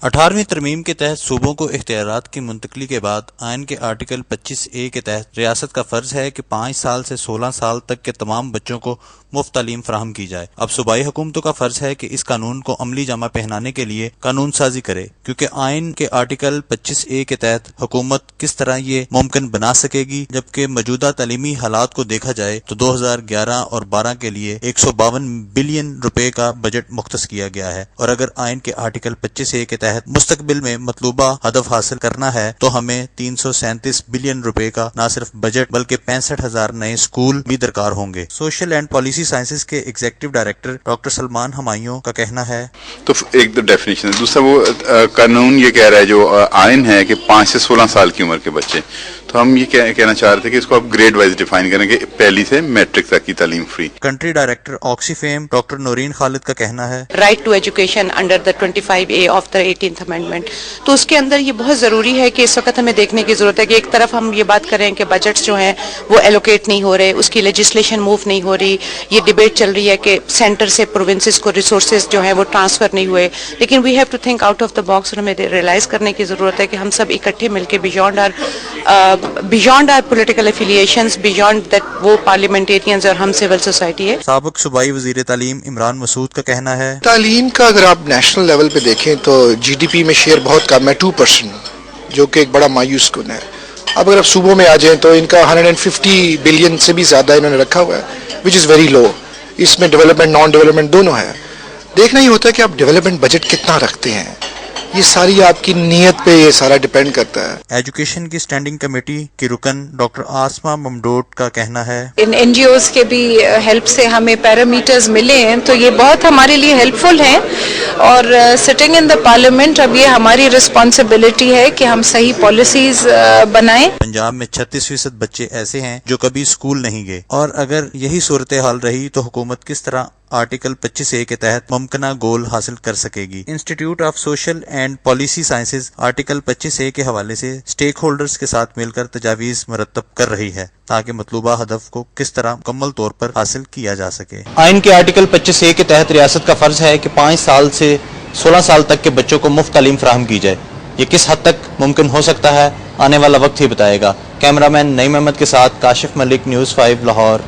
18ویں ترمیم کے تحت صوبوں کو اختیارات کی منتقلی کے بعد آئین کے آرٹیکل 25A کے تحت ریاست کا فرض ہے کہ 5 سال سے 16 سال تک کے تمام بچوں کو مفت تعلیم فراہم کی جائے۔ اب صوبائی حکومتوں کا فرض ہے کہ اس قانون کو عملی جامہ پہنانے کے لیے قانون سازی کرے، کیونکہ آئین کے آرٹیکل 25A کے تحت حکومت کس طرح یہ ممکن بنا سکے گی، جبکہ موجودہ تعلیمی حالات کو دیکھا جائے تو 2011 اور 12 کے لیے 152 بلین روپے کا بجٹ مختص کیا گیا ہے، اور اگر آئین کے آرٹیکل 25A کے تحت مستقبل میں مطلوبہ ہدف حاصل کرنا ہے تو ہمیں 337 بلین روپے کا نہ صرف بجٹ بلکہ 65,000 نئے اسکول بھی درکار ہوں گے۔ سوشل اینڈ پالیسی سائنسز کے executive director doctor Salman Humayun کا کہنا ہے، تو ایک ڈیفینیشن ہے، دوسرا وہ قانون یہ کہہ رہا ہے جو آئین ہے کہ 5 سے 16 سال کی عمر کے بچے، تو ہم یہ کہنا چاہ رہے تھے کہ اس کو آپ گریڈ وائز ڈیفائن کریں کہ پہلی سے میٹرک تک کی تعلیم free. Country director Oxfam doctor Noreen Khalid کا کہنا ہے، right to education under the 25A of the 18th amendment, تو اس کے اندر یہ بہت ضروری ہے کہ اس وقت ہمیں دیکھنے کی ضرورت ہے کہ ایک طرف ہم یہ بات کریں کہ بجٹس جو ہیں وہ ایلوکیٹ نہیں ہو رہے، اس کی لیجسلیشن موو نہیں ہو رہی، یہ ڈبیٹ چل رہی ہے کہ سینٹر سے پروونسز کو ریسورسز جو ہیں وہ ٹرانسفر نہیں ہوئے، لیکن we have to think out of the box, اور ہمیں ریئلائز کرنے کی ضرورت ہے کہ ہم سب اکٹھے مل کے beyond our political affiliations, beyond that وہ پارلیمنٹیرینز اور ہم سول سوسائٹی ہے۔ سابق صوبائی وزیر تعلیم عمران مسعود کا کہنا ہے، تعلیم کا اگر آپ نیشنل لیول پہ دیکھیں تو جی ڈی پی میں شیئر بہت کم ہے، 2%، جو کہ ایک بڑا مایوس کن ہے۔ اب اگر آپ صوبوں میں آ جائیں تو ان کا 150 بلین سے بھی زیادہ انہوں نے رکھا ہوا ہے، وچ از ویری لو۔ اس میں ڈیولپمنٹ نان ڈیولپمنٹ دونوں ہے۔ دیکھنا یہ ہوتا ہے کہ آپ ڈیولپمنٹ بجٹ کتنا رکھتے ہیں، یہ ساری آپ کی نیت پہ یہ سارا ڈیپینڈ کرتا ہے۔ ایجوکیشن کی اسٹینڈنگ کمیٹی کی رکن ڈاکٹر آسما ممڈوٹ کا کہنا ہے، ان این جی اوز کے بھی ہیلپ سے ہمیں پیرامیٹرز ملے ہیں تو یہ بہت ہمارے لیے ہیلپ فل ہیں، اور سٹنگ ان دا پارلیمنٹ اب یہ ہماری رسپانسبلٹی ہے کہ ہم صحیح پالیسیز بنائیں۔ پنجاب میں 36% بچے ایسے ہیں جو کبھی اسکول نہیں گئے، اور اگر یہی صورتحال رہی تو حکومت کس طرح آرٹیکل 25A کے تحت ممکنہ گول حاصل کر سکے گی۔ Institute of social and policy sciences article 25A کے حوالے سے اسٹیک ہولڈرز کے ساتھ مل کر تجاویز مرتب کر رہی ہے تاکہ مطلوبہ ہدف کو کس طرح مکمل طور پر حاصل کیا جا سکے۔ آئین کے آرٹیکل 25A کے تحت ریاست کا فرض ہے کہ 5 سال سے 16 سال تک کے بچوں کو مفت تعلیم فراہم کی جائے۔ یہ کس حد تک ممکن ہو سکتا ہے آنے والا وقت ہی بتائے گا۔ کیمرہ مین نعیم احمد کے ساتھ کاشف ملک، نیوز 5 لاہور۔